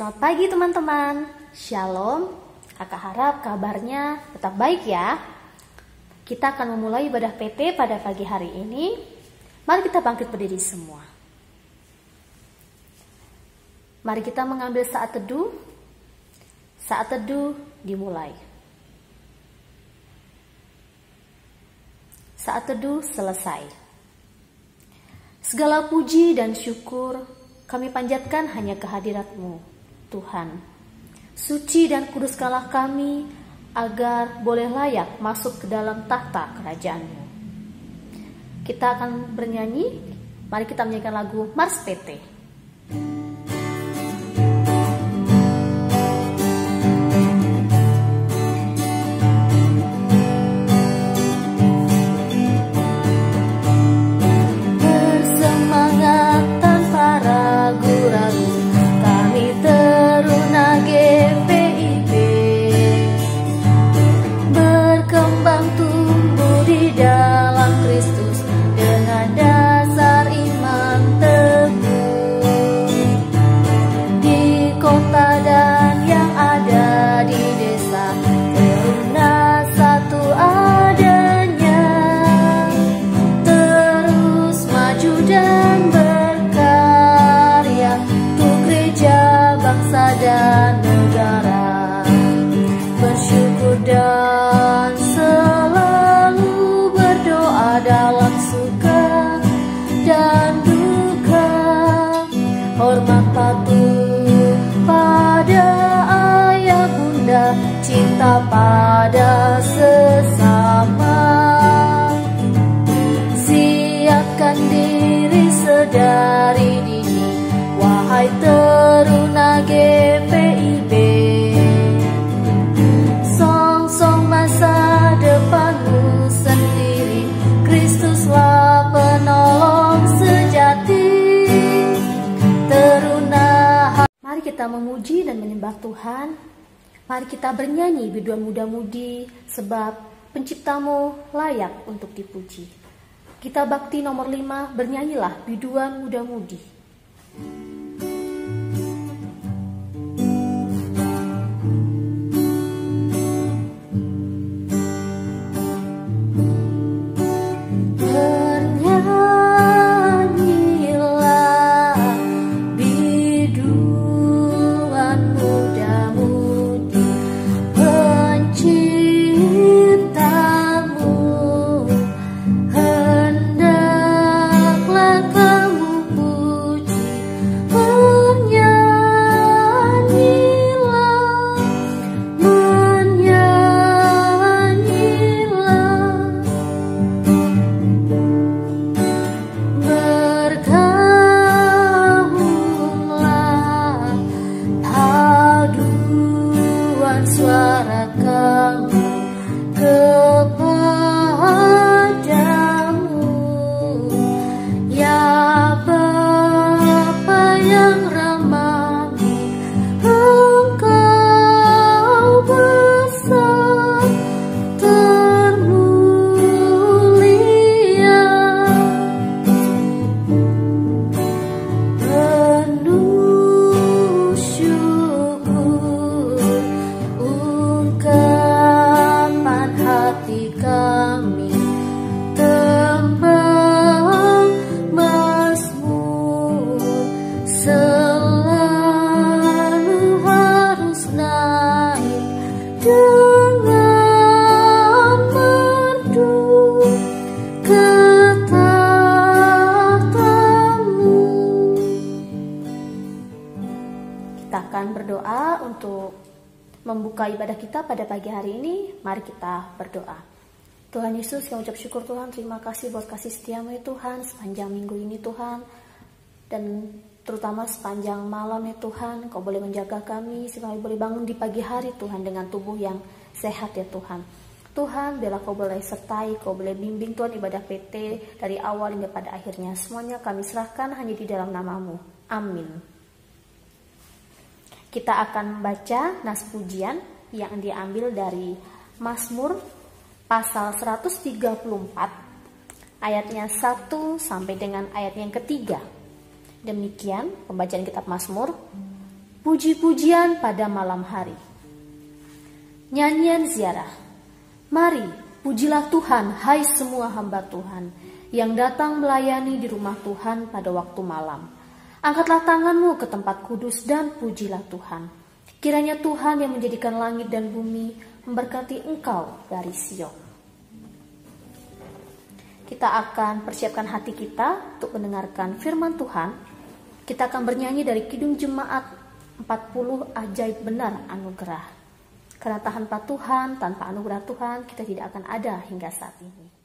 Selamat pagi teman-teman. Shalom. Kakak harap kabarnya tetap baik ya. Kita akan memulai ibadah PT pada pagi hari ini. Mari kita bangkit berdiri semua. Mari kita mengambil saat teduh. Saat teduh dimulai. Saat teduh selesai. Segala puji dan syukur kami panjatkan hanya kehadirat-Mu, Tuhan. Suci dan kuduskalah kami agar boleh layak masuk ke dalam tahta kerajaan-Mu. Kita akan bernyanyi. Mari kita menyanyikan lagu Mars PT. Pada sesama, siapkan diri sedari dini, wahai teruna GPIB. Song-song masa depanmu sendiri, Kristuslah penolong sejati. Teruna, mari kita memuji dan menyembah Tuhan. Mari kita bernyanyi biduan muda-mudi, sebab penciptamu layak untuk dipuji. Kita bakti nomor 5, bernyanyilah biduan muda-mudi. Membuka ibadah kita pada pagi hari ini, mari kita berdoa. Tuhan Yesus, kami ucap syukur Tuhan, terima kasih buat kasih setiamu ya Tuhan, sepanjang minggu ini Tuhan, dan terutama sepanjang malam ya Tuhan, Kau boleh menjaga kami, sehingga kami boleh bangun di pagi hari Tuhan, dengan tubuh yang sehat ya Tuhan. Tuhan, biarlah Kau boleh sertai, Kau boleh bimbing Tuhan ibadah PT, dari awal hingga pada akhirnya, semuanya kami serahkan hanya di dalam nama-Mu. Amin. Kita akan membaca nas pujian yang diambil dari Mazmur pasal 134 ayatnya 1 sampai dengan ayat yang ketiga. Demikian pembacaan kitab Mazmur. Puji-pujian pada malam hari. Nyanyian ziarah. Mari, pujilah Tuhan, hai semua hamba Tuhan, yang datang melayani di rumah Tuhan pada waktu malam. Angkatlah tanganmu ke tempat kudus dan pujilah Tuhan. Kiranya Tuhan yang menjadikan langit dan bumi memberkati engkau dari Sion. Kita akan persiapkan hati kita untuk mendengarkan firman Tuhan. Kita akan bernyanyi dari Kidung Jemaat 40 Ajaib Benar Anugerah. Karena tanpa Tuhan, tanpa anugerah Tuhan, kita tidak akan ada hingga saat ini.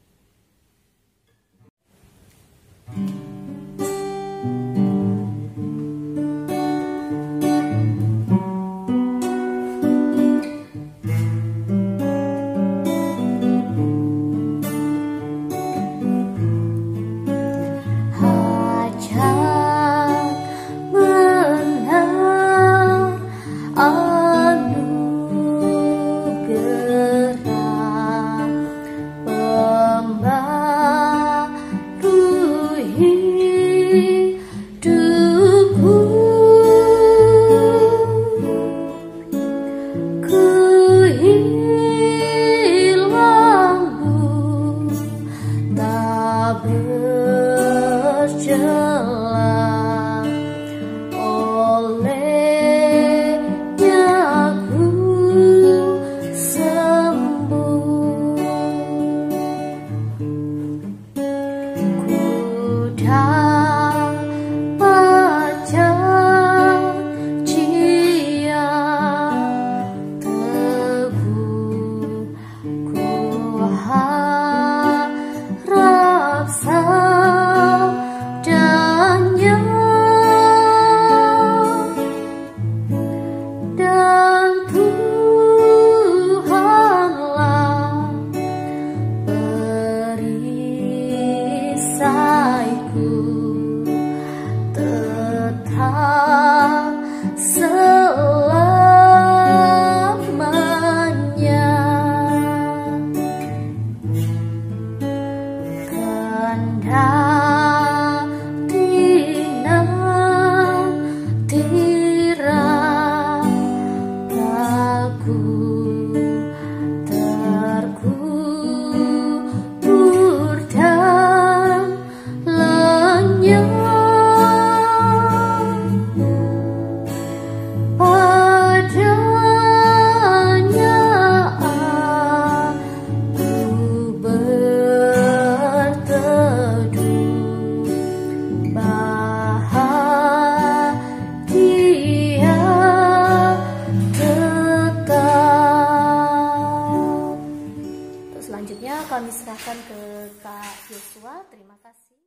Kami serahkan ke Kak Yosua. Terima kasih.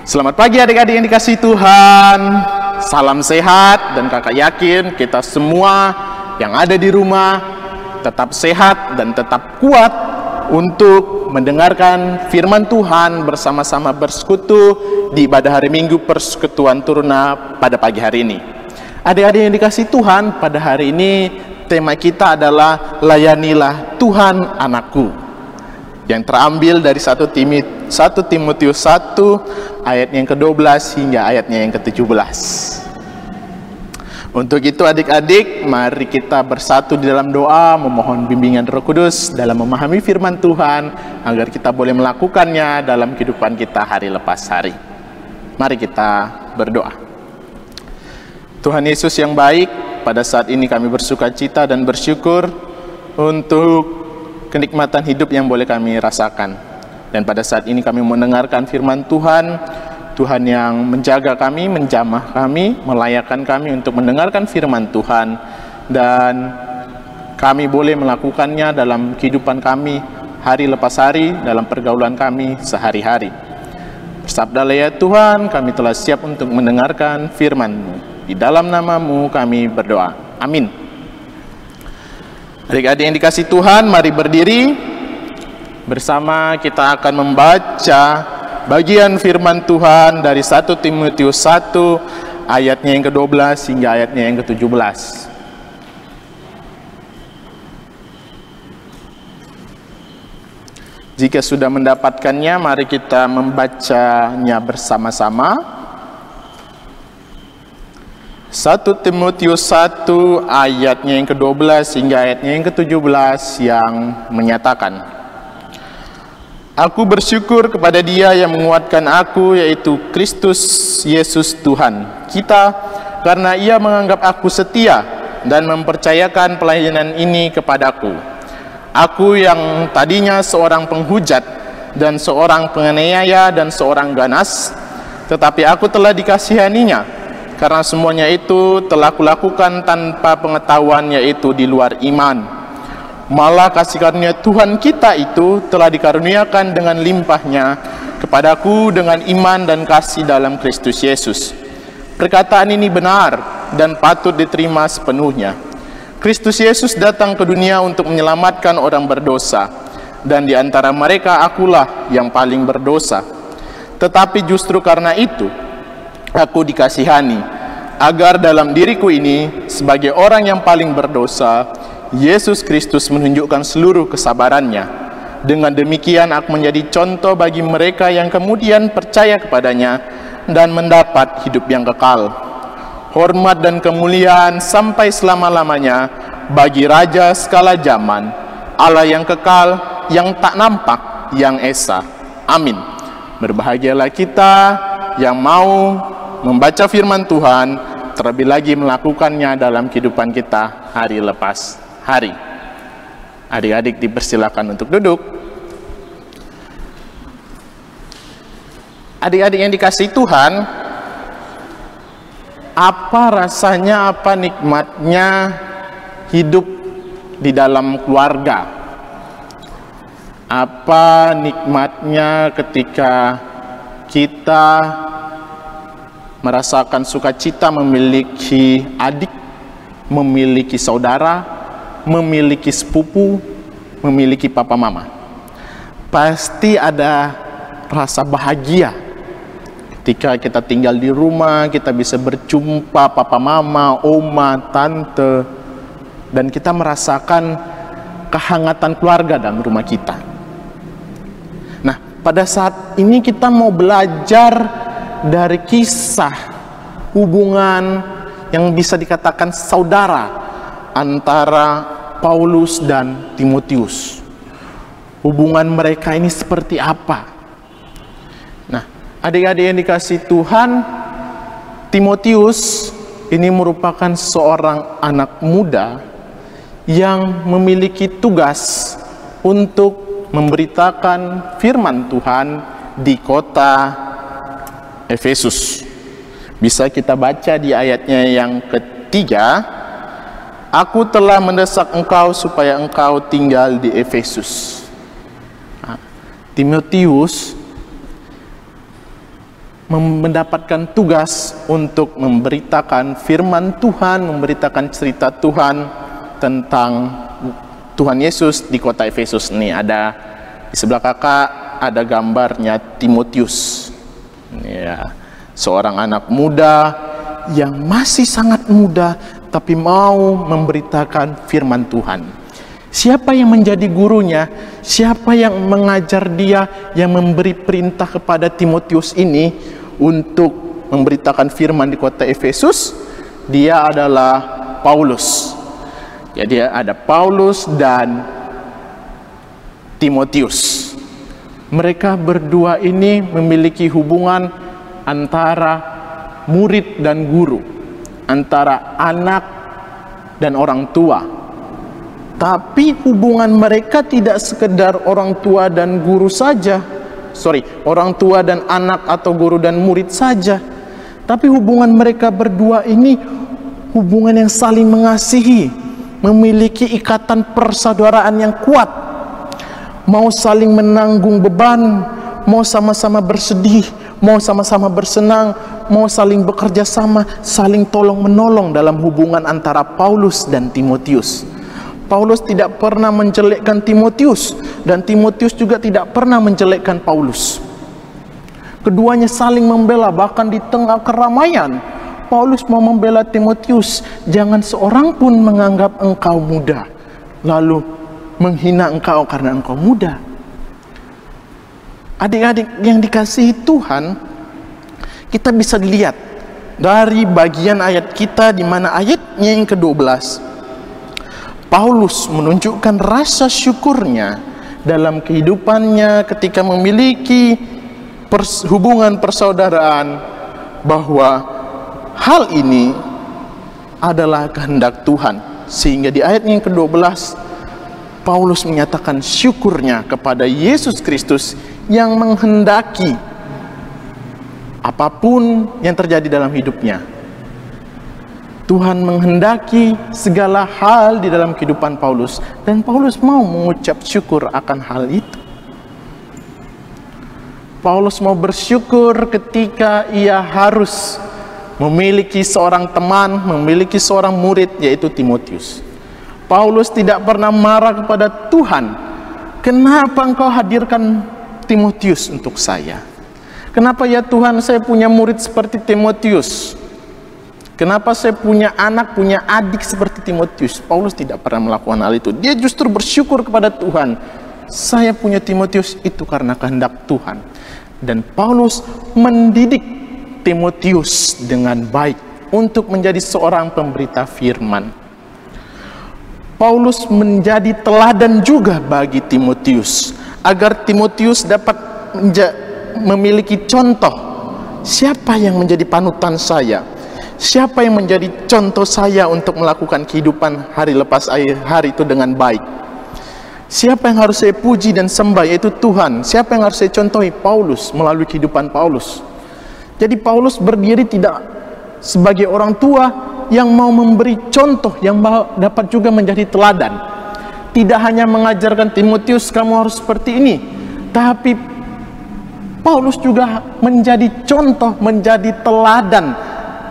Selamat pagi adik-adik yang dikasihi Tuhan. Salam sehat dan kakak yakin kita semua yang ada di rumah tetap sehat dan tetap kuat untuk mendengarkan firman Tuhan bersama-sama bersekutu di ibadah hari Minggu Persekutuan Turuna pada pagi hari ini. Adik-adik yang dikasihi Tuhan, pada hari ini tema kita adalah layanilah Tuhan anakku, yang terambil dari 1 Timotius 1 ayat yang ke-12 hingga ayatnya yang ke-17. Untuk itu adik-adik, mari kita bersatu di dalam doa memohon bimbingan Roh Kudus dalam memahami firman Tuhan agar kita boleh melakukannya dalam kehidupan kita hari lepas hari. Mari kita berdoa. Tuhan Yesus yang baik, pada saat ini kami bersuka cita dan bersyukur untuk kenikmatan hidup yang boleh kami rasakan. Dan pada saat ini kami mendengarkan firman Tuhan, Tuhan yang menjaga kami, menjamah kami, melayakkan kami untuk mendengarkan firman Tuhan. Dan kami boleh melakukannya dalam kehidupan kami hari lepas hari, dalam pergaulan kami sehari-hari. Bersabdalah ya Tuhan, kami telah siap untuk mendengarkan firman-Mu. Di dalam nama-Mu kami berdoa. Amin. Adik-adik yang dikasihi Tuhan, mari berdiri. Bersama kita akan membaca bagian firman Tuhan dari 1 Timotius 1 ayatnya yang ke-12 hingga ayatnya yang ke-17. Jika sudah mendapatkannya, mari kita membacanya bersama-sama. 1 Timotius 1 ayatnya yang ke-12 hingga ayatnya yang ke-17 yang menyatakan, Aku bersyukur kepada Dia yang menguatkan aku, yaitu Kristus Yesus Tuhan kita, karena Ia menganggap aku setia dan mempercayakan pelayanan ini kepadaku. Aku yang tadinya seorang penghujat dan seorang penganiaya dan seorang ganas, tetapi aku telah dikasihaninya, karena semuanya itu telah kulakukan tanpa pengetahuan, yaitu di luar iman. Malah kasih karunia Tuhan kita itu telah dikaruniakan dengan limpahnya kepadaku dengan iman dan kasih dalam Kristus Yesus. Perkataan ini benar dan patut diterima sepenuhnya. Kristus Yesus datang ke dunia untuk menyelamatkan orang berdosa, dan di antara mereka akulah yang paling berdosa. Tetapi justru karena itu aku dikasihani, agar dalam diriku ini, sebagai orang yang paling berdosa, Yesus Kristus menunjukkan seluruh kesabarannya. Dengan demikian aku menjadi contoh bagi mereka yang kemudian percaya kepadanya dan mendapat hidup yang kekal. Hormat dan kemuliaan sampai selama-lamanya bagi Raja segala zaman, Allah yang kekal, yang tak nampak, yang esa. Amin. Berbahagialah kita yang mau membaca firman Tuhan, terlebih lagi melakukannya dalam kehidupan kita hari lepas hari. Adik-adik dipersilakan untuk duduk. Adik-adik yang dikasihi Tuhan, apa rasanya, apa nikmatnya hidup di dalam keluarga? Apa nikmatnya ketika kita merasakan sukacita memiliki adik, memiliki saudara, memiliki sepupu, memiliki papa mama. Pasti ada rasa bahagia ketika kita tinggal di rumah, kita bisa berjumpa papa mama, oma, tante, dan kita merasakan kehangatan keluarga dalam rumah kita. Nah, pada saat ini kita mau belajar dari kisah hubungan yang bisa dikatakan saudara antara Paulus dan Timotius. Hubungan mereka ini seperti apa? Nah, adik-adik yang dikasihi Tuhan, Timotius ini merupakan seorang anak muda yang memiliki tugas untuk memberitakan firman Tuhan di kota Efesus. Bisa kita baca di ayatnya yang ketiga, Aku telah mendesak engkau supaya engkau tinggal di Efesus. Nah, Timotius mendapatkan tugas untuk memberitakan firman Tuhan, memberitakan cerita Tuhan tentang Tuhan Yesus di kota Efesus. Nih ada di sebelah kakak ada gambarnya Timotius. Ya, seorang anak muda yang masih sangat muda tapi mau memberitakan firman Tuhan. Siapa yang menjadi gurunya? Siapa yang mengajar dia, yang memberi perintah kepada Timotius ini untuk memberitakan firman di kota Efesus? Dia adalah Paulus. Jadi ada Paulus dan Timotius. Mereka berdua ini memiliki hubungan antara murid dan guru, antara anak dan orang tua. Tapi hubungan mereka tidak sekedar orang tua dan guru saja. Orang tua dan anak atau guru dan murid saja. Tapi hubungan mereka berdua ini hubungan yang saling mengasihi, memiliki ikatan persaudaraan yang kuat. Mau saling menanggung beban, mau sama-sama bersedih, mau sama-sama bersenang, mau saling bekerja sama, saling tolong-menolong dalam hubungan antara Paulus dan Timotius. Paulus tidak pernah menjelekkan Timotius, dan Timotius juga tidak pernah menjelekkan Paulus. Keduanya saling membela, bahkan di tengah keramaian. Paulus mau membela Timotius, jangan seorang pun menganggap engkau muda, lalu menghina engkau karena engkau muda. Adik-adik yang dikasihi Tuhan, kita bisa lihat dari bagian ayat kita di mana ayatnya yang ke-12 Paulus menunjukkan rasa syukurnya dalam kehidupannya ketika memiliki hubungan persaudaraan, bahwa hal ini adalah kehendak Tuhan. Sehingga di ayat yang ke-12 Paulus menyatakan syukurnya kepada Yesus Kristus yang menghendaki apapun yang terjadi dalam hidupnya. Tuhan menghendaki segala hal di dalam kehidupan Paulus, dan Paulus mau mengucap syukur akan hal itu. Paulus mau bersyukur ketika ia harus memiliki seorang teman, memiliki seorang murid, yaitu Timotius. Paulus tidak pernah marah kepada Tuhan, kenapa engkau hadirkan Timotius untuk saya? Kenapa ya Tuhan saya punya murid seperti Timotius? Kenapa saya punya anak, punya adik seperti Timotius? Paulus tidak pernah melakukan hal itu. Dia justru bersyukur kepada Tuhan. Saya punya Timotius itu karena kehendak Tuhan. Dan Paulus mendidik Timotius dengan baik untuk menjadi seorang pemberita firman. Paulus menjadi teladan juga bagi Timotius, agar Timotius dapat memiliki contoh. Siapa yang menjadi panutan saya? Siapa yang menjadi contoh saya untuk melakukan kehidupan hari lepas hari itu dengan baik? Siapa yang harus saya puji dan sembah? Yaitu Tuhan. Siapa yang harus saya contohi? Paulus, melalui kehidupan Paulus. Jadi Paulus berdiri tidak sebagai orang tua yang mau memberi contoh, yang dapat juga menjadi teladan. Tidak hanya mengajarkan Timotius, kamu harus seperti ini, tapi Paulus juga menjadi contoh, menjadi teladan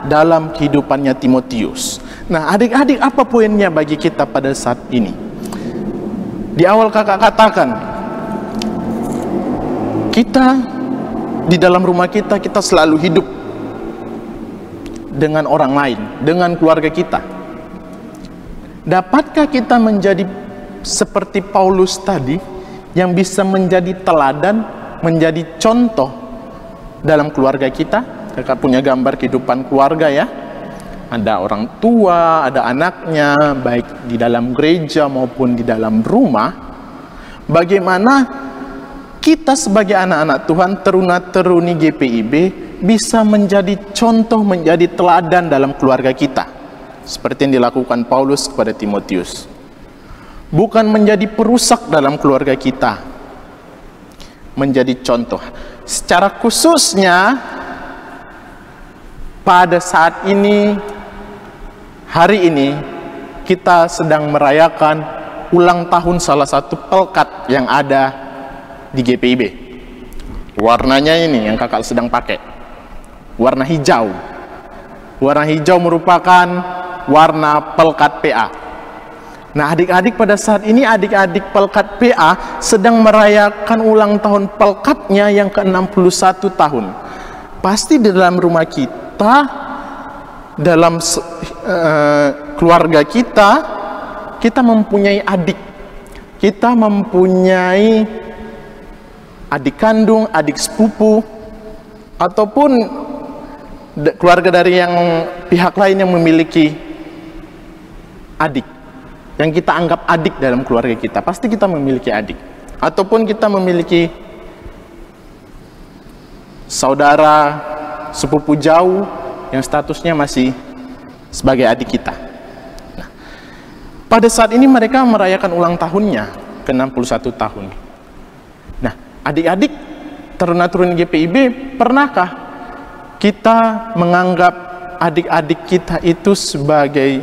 dalam kehidupannya Timotius. Nah, adik-adik, apa poinnya bagi kita pada saat ini? Di awal kakak katakan, kita di dalam rumah kita selalu hidup dengan orang lain, dengan keluarga kita. Dapatkah kita menjadi seperti Paulus tadi, yang bisa menjadi teladan, menjadi contoh dalam keluarga kita? Kakak punya gambar kehidupan keluarga ya. Ada orang tua, ada anaknya, baik di dalam gereja maupun di dalam rumah. Bagaimana kita sebagai anak-anak Tuhan, teruna-teruni GPIB, bisa menjadi contoh, menjadi teladan dalam keluarga kita, seperti yang dilakukan Paulus kepada Timotius. Bukan menjadi perusak dalam keluarga kita, menjadi contoh. Secara khususnya pada saat ini, hari ini, kita sedang merayakan ulang tahun salah satu pelkat yang ada di GPIB. Warnanya ini yang kakak sedang pakai, warna hijau. Warna hijau merupakan warna pelkat PA. Nah, adik-adik, pada saat ini adik-adik pelkat PA sedang merayakan ulang tahun pelkatnya yang ke-61 tahun. Pasti di dalam rumah kita, dalam keluarga kita mempunyai adik. Kita mempunyai adik kandung, adik sepupu, ataupun keluarga dari yang pihak lain yang memiliki adik, yang kita anggap adik dalam keluarga kita. Pasti kita memiliki adik, ataupun kita memiliki saudara sepupu jauh yang statusnya masih sebagai adik kita. Nah, pada saat ini mereka merayakan ulang tahunnya ke-61 tahun. Nah, adik-adik teruna-teruni GPIB, pernahkah kita menganggap adik-adik kita itu sebagai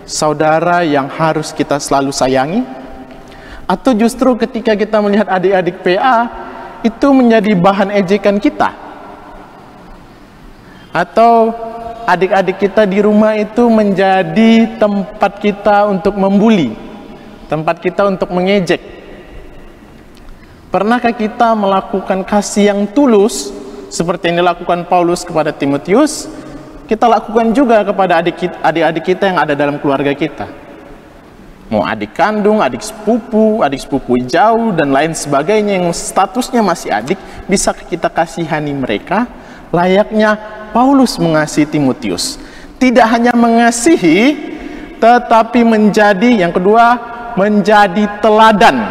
saudara yang harus kita selalu sayangi? Atau justru ketika kita melihat adik-adik PA itu menjadi bahan ejekan kita? Atau adik-adik kita di rumah itu menjadi tempat kita untuk membuli, tempat kita untuk mengejek? Pernahkah kita melakukan kasih yang tulus seperti yang dilakukan Paulus kepada Timotius? Kita lakukan juga kepada adik-adik kita yang ada dalam keluarga kita. Mau adik kandung, adik sepupu jauh, dan lain sebagainya yang statusnya masih adik, bisa kita kasihani mereka layaknya Paulus mengasihi Timotius. Tidak hanya mengasihi, tetapi menjadi, yang kedua, menjadi teladan,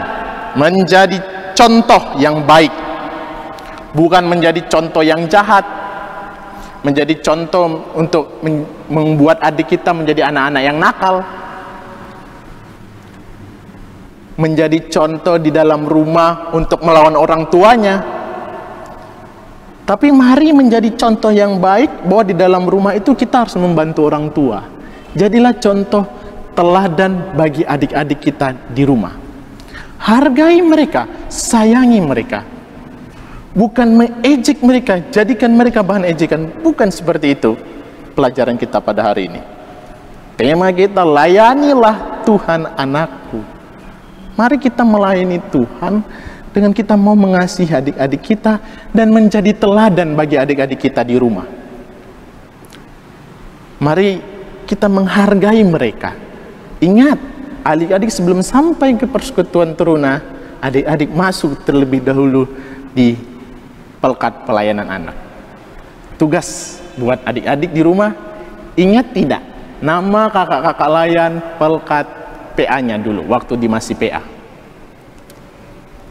menjadi contoh yang baik. Bukan menjadi contoh yang jahat, menjadi contoh untuk membuat adik kita menjadi anak-anak yang nakal. Menjadi contoh di dalam rumah untuk melawan orang tuanya. Tapi mari menjadi contoh yang baik bahwa di dalam rumah itu kita harus membantu orang tua. Jadilah contoh teladan bagi adik-adik kita di rumah. Hargai mereka, sayangi mereka. Bukan mengejek mereka, jadikan mereka bahan ejekan. Bukan seperti itu pelajaran kita pada hari ini. Tema kita, layanilah Tuhan anakku. Mari kita melayani Tuhan dengan kita mau mengasihi adik-adik kita dan menjadi teladan bagi adik-adik kita di rumah. Mari kita menghargai mereka. Ingat, adik-adik sebelum sampai ke persekutuan teruna, adik-adik masuk terlebih dahulu di pelkat pelayanan anak. Tugas buat adik-adik di rumah, ingat tidak nama kakak-kakak layan pelkat PA-nya dulu, waktu di masih PA.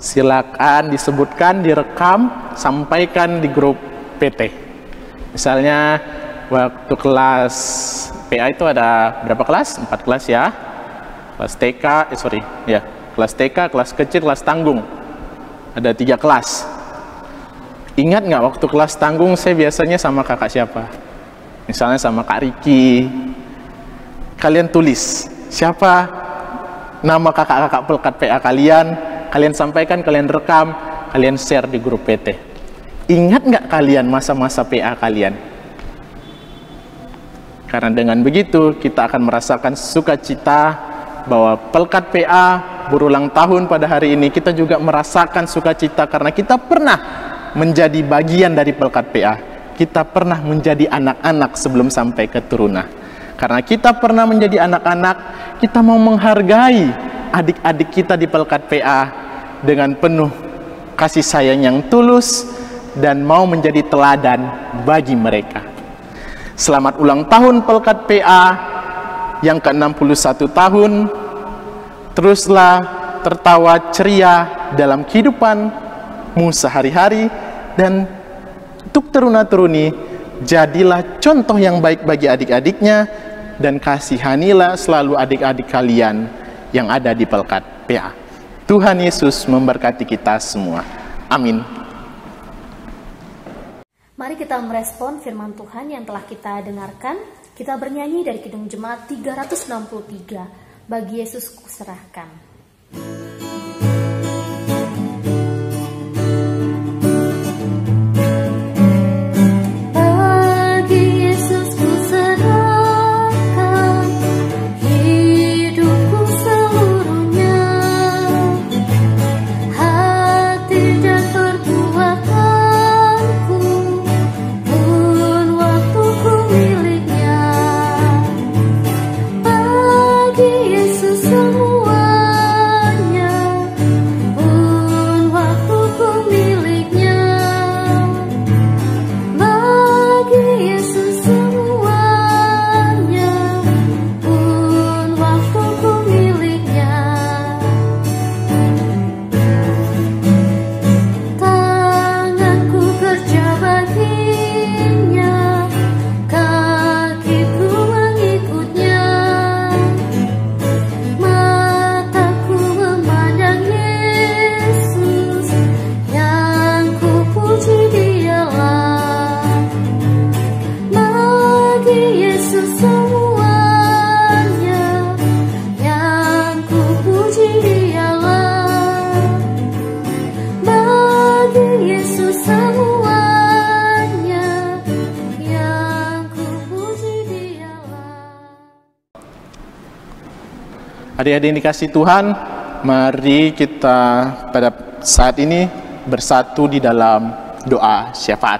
Silakan disebutkan, direkam, sampaikan di grup PT. Misalnya, waktu kelas PA itu ada berapa kelas? 4 kelas ya. Kelas TK, kelas TK, kelas kecil, kelas tanggung. Ada 3 kelas. Ingat nggak waktu kelas tanggung saya biasanya sama kakak siapa? Misalnya sama Kak Riki. Kalian tulis, siapa nama kakak-kakak pelkat PA kalian sampaikan, kalian rekam, kalian share di grup PT. Ingat nggak kalian masa-masa PA kalian? Karena dengan begitu kita akan merasakan sukacita bahwa pelkat PA berulang tahun pada hari ini. Kita juga merasakan sukacita karena kita pernah menjadi bagian dari pelkat PA. Kita pernah menjadi anak-anak sebelum sampai ke teruna. Karena kita pernah menjadi anak-anak, kita mau menghargai adik-adik kita di pelkat PA dengan penuh kasih sayang yang tulus dan mau menjadi teladan bagi mereka. Selamat ulang tahun pelkat PA yang ke-61 tahun. Teruslah tertawa ceria dalam kehidupanmu sehari-hari, dan untuk teruna-teruni jadilah contoh yang baik bagi adik-adiknya dan kasihanilah selalu adik-adik kalian yang ada di pelkat PA. Tuhan Yesus memberkati kita semua. Amin. Mari kita merespon firman Tuhan yang telah kita dengarkan. Kita bernyanyi dari Kidung Jemaat 363, Bagi Yesus Kuserahkan. Adik-adik yang dikasih Tuhan, mari kita pada saat ini bersatu di dalam doa syafaat.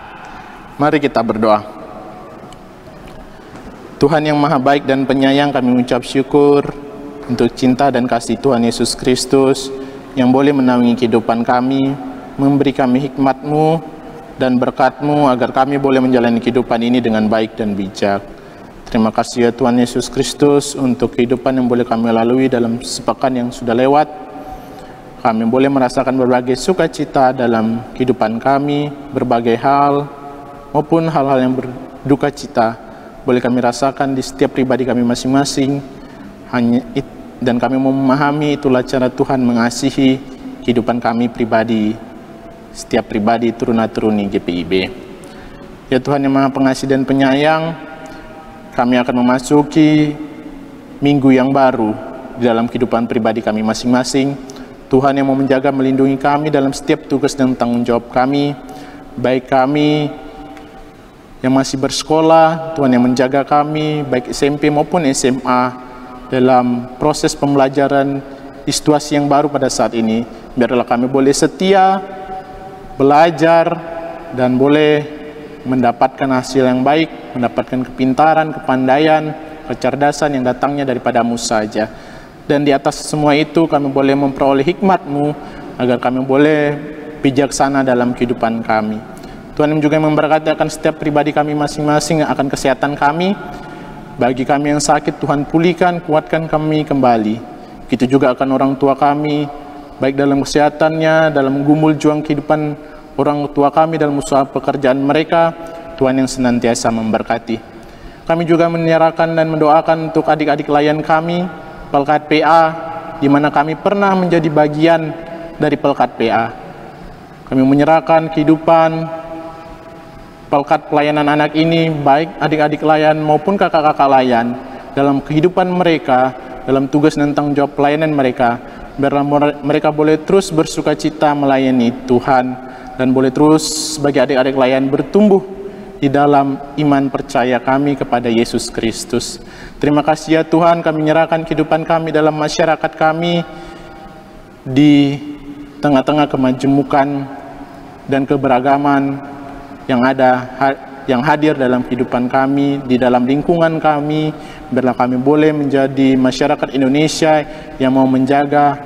Mari kita berdoa. Tuhan yang maha baik dan penyayang, kami mengucap syukur untuk cinta dan kasih Tuhan Yesus Kristus yang boleh menaungi kehidupan kami, memberi kami hikmat-Mu dan berkat-Mu agar kami boleh menjalani kehidupan ini dengan baik dan bijak. Terima kasih ya Tuhan Yesus Kristus untuk kehidupan yang boleh kami lalui dalam sepekan yang sudah lewat. Kami boleh merasakan berbagai sukacita dalam kehidupan kami, berbagai hal, maupun hal-hal yang berduka cita boleh kami rasakan di setiap pribadi kami masing-masing. Dan kami memahami itulah cara Tuhan mengasihi kehidupan kami pribadi, setiap pribadi turuna-turuni GPIB. Ya Tuhan yang Maha Pengasih dan Penyayang, kami akan memasuki minggu yang baru di dalam kehidupan pribadi kami masing-masing. Tuhan yang mau menjaga, melindungi kami dalam setiap tugas dan tanggung jawab kami, baik kami yang masih bersekolah, Tuhan yang menjaga kami, baik SMP maupun SMA, dalam proses pembelajaran di situasi yang baru pada saat ini. Biarlah kami boleh setia, belajar, dan boleh mendapatkan hasil yang baik, mendapatkan kepintaran, kepandaian, kecerdasan yang datangnya daripada-Mu saja. Dan di atas semua itu kami boleh memperoleh hikmat-Mu, agar kami boleh bijaksana dalam kehidupan kami. Tuhan juga memberkati akan setiap pribadi kami masing-masing, akan kesehatan kami. Bagi kami yang sakit, Tuhan pulihkan, kuatkan kami kembali. Begitu juga akan orang tua kami, baik dalam kesehatannya, dalam gumul juang kehidupan orang tua kami, dalam usaha pekerjaan mereka, Tuhan yang senantiasa memberkati. Kami juga menyerahkan dan mendoakan untuk adik-adik layan kami, Pelkat PA, di mana kami pernah menjadi bagian dari Pelkat PA. Kami menyerahkan kehidupan Pelkat pelayanan anak ini, baik adik-adik layan maupun kakak-kakak layan, dalam kehidupan mereka, dalam tugas dan tanggung jawab pelayanan mereka, biarlah mereka boleh terus bersuka cita melayani Tuhan, dan boleh terus sebagai adik-adik layan bertumbuh di dalam iman percaya kami kepada Yesus Kristus. Terima kasih ya Tuhan, kami menyerahkan kehidupan kami dalam masyarakat kami di tengah-tengah kemajemukan dan keberagaman yang hadir dalam kehidupan kami, di dalam lingkungan kami. Biarlah kami boleh menjadi masyarakat Indonesia yang mau menjaga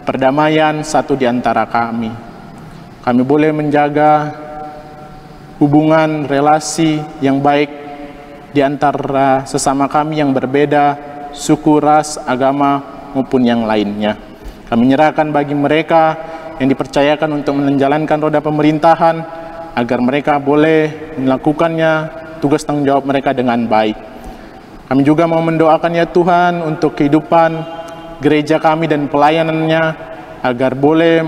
perdamaian satu di antara kami. Kami boleh menjaga hubungan relasi yang baik di antara sesama kami yang berbeda, suku, ras, agama, maupun yang lainnya. Kami menyerahkan bagi mereka yang dipercayakan untuk menjalankan roda pemerintahan, agar mereka boleh melakukannya, tugas tanggung jawab mereka dengan baik. Kami juga mau mendoakan ya Tuhan untuk kehidupan gereja kami dan pelayanannya, agar boleh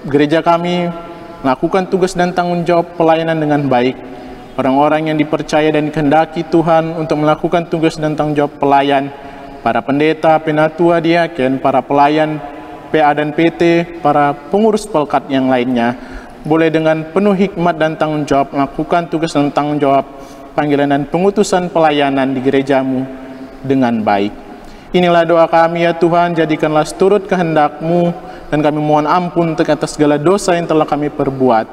gereja kami melakukan tugas dan tanggung jawab pelayanan dengan baik. Orang-orang yang dipercaya dan dikehendaki Tuhan untuk melakukan tugas dan tanggung jawab pelayan, para pendeta, penatua, diaken, para pelayan PA dan PT, para pengurus pelkat yang lainnya, boleh dengan penuh hikmat dan tanggung jawab melakukan tugas dan tanggung jawab panggilan dan pengutusan pelayanan di gereja-Mu dengan baik. Inilah doa kami ya Tuhan, jadikanlah seturut kehendak-Mu, dan kami mohon ampun untuk atas segala dosa yang telah kami perbuat.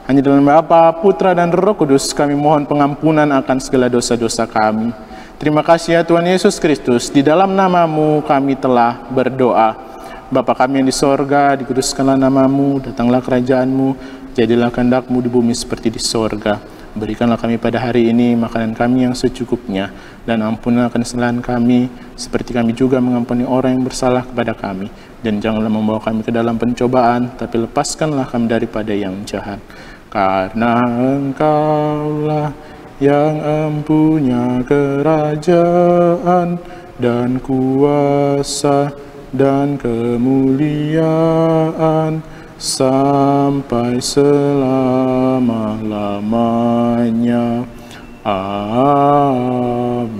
Hanya dalam Bapa, Putra, dan Roh Kudus kami mohon pengampunan akan segala dosa-dosa kami. Terima kasih ya Tuhan Yesus Kristus, di dalam nama-Mu kami telah berdoa. Bapa kami yang di sorga, dikuduskanlah nama-Mu, datanglah kerajaan-Mu, jadilah kehendak-Mu di bumi seperti di sorga. Berikanlah kami pada hari ini makanan kami yang secukupnya, dan ampunilah kesalahan kami, seperti kami juga mengampuni orang yang bersalah kepada kami. Dan janganlah membawa kami ke dalam pencobaan, tapi lepaskanlah kami daripada yang jahat. Karena Engkaulah yang empunya kerajaan dan kuasa dan kemuliaan sampai selama-lamanya. Amin.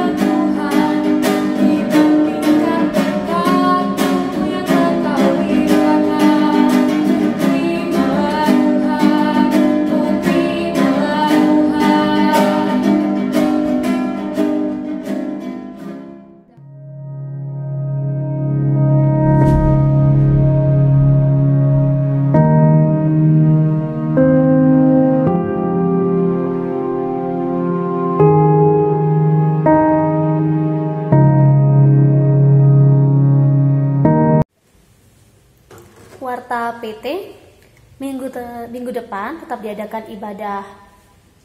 Tuhan PT, minggu depan tetap diadakan ibadah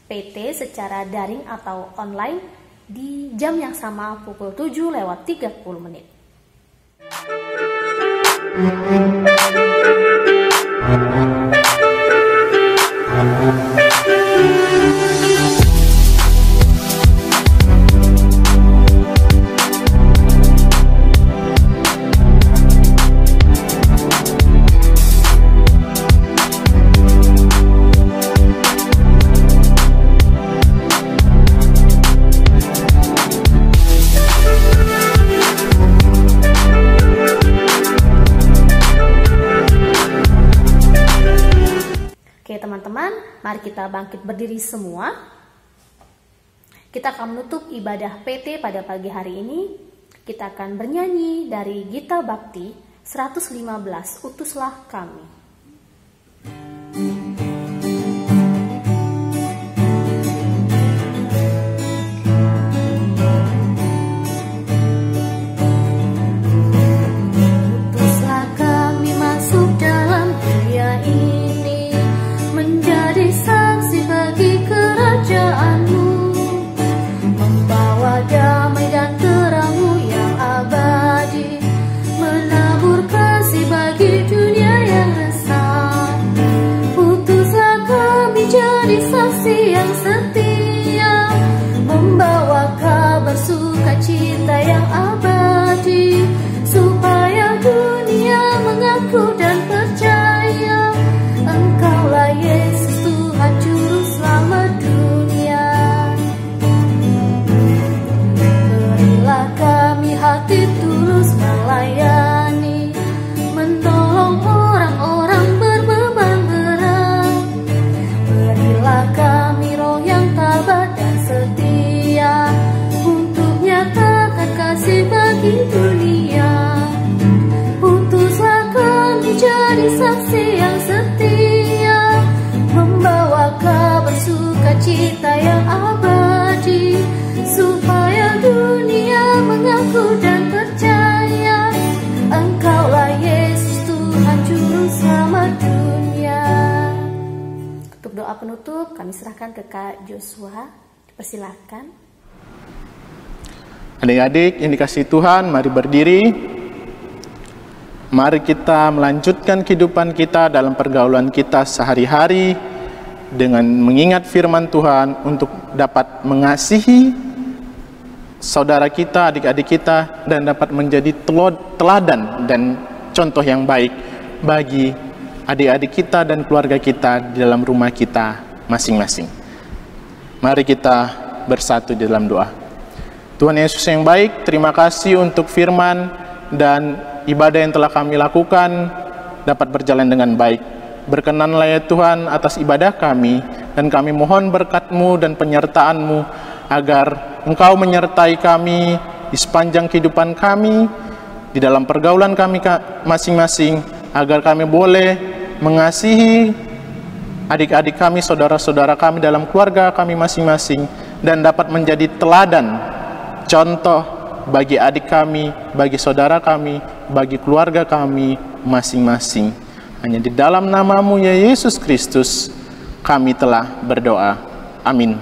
PT secara daring atau online di jam yang sama pukul 7:30. Oke teman-teman, mari kita bangkit berdiri semua. Kita akan menutup ibadah PT pada pagi hari ini. Kita akan bernyanyi dari Gita Bakti 115, Utuslah Kami. Utuslah kami masuk dalam dunia ini, menjadi saksi bagi kerajaan-Mu, membawa damai dan terang-Mu yang abadi, menabur kasih bagi dunia yang resah. Utuslah kami jadi saksi yang setia, membawa kabar sukacita yang abadi, supaya dunia mengaku dan percaya Engkaulah Yesus Tuhan Juru Selamat dunia. Berilah kami hati tulus melayani, menolong orang-orang berbeban berat. Berilah kami roh yang tabah dan setia, untuk nyatakan kasih bagi dunia. Utuslah kami jadi saksi yang setia, membawa kabar sukacita yang abadi, supaya dunia mengaku dan percaya Engkaulah Yesus Tuhan Juru Selamat dunia. Untuk doa penutup kami serahkan ke Kak Joshua. Persilakan. Adik-adik yang dikasihi Tuhan, mari berdiri. Mari kita melanjutkan kehidupan kita dalam pergaulan kita sehari-hari dengan mengingat firman Tuhan untuk dapat mengasihi saudara kita, adik-adik kita, dan dapat menjadi teladan dan contoh yang baik bagi adik-adik kita dan keluarga kita di dalam rumah kita masing-masing. Mari kita bersatu di dalam doa. Tuhan Yesus yang baik, terima kasih untuk firman dan ibadah yang telah kami lakukan dapat berjalan dengan baik. Berkenanlah ya Tuhan atas ibadah kami, dan kami mohon berkat-Mu dan penyertaan-Mu agar Engkau menyertai kami di sepanjang kehidupan kami, di dalam pergaulan kami masing-masing, agar kami boleh mengasihi adik-adik kami, saudara-saudara kami dalam keluarga kami masing-masing, dan dapat menjadi teladan, contoh bagi adik kami, bagi saudara kami, bagi keluarga kami masing-masing. Hanya di dalam nama-Mu ya Yesus Kristus kami telah berdoa. Amin.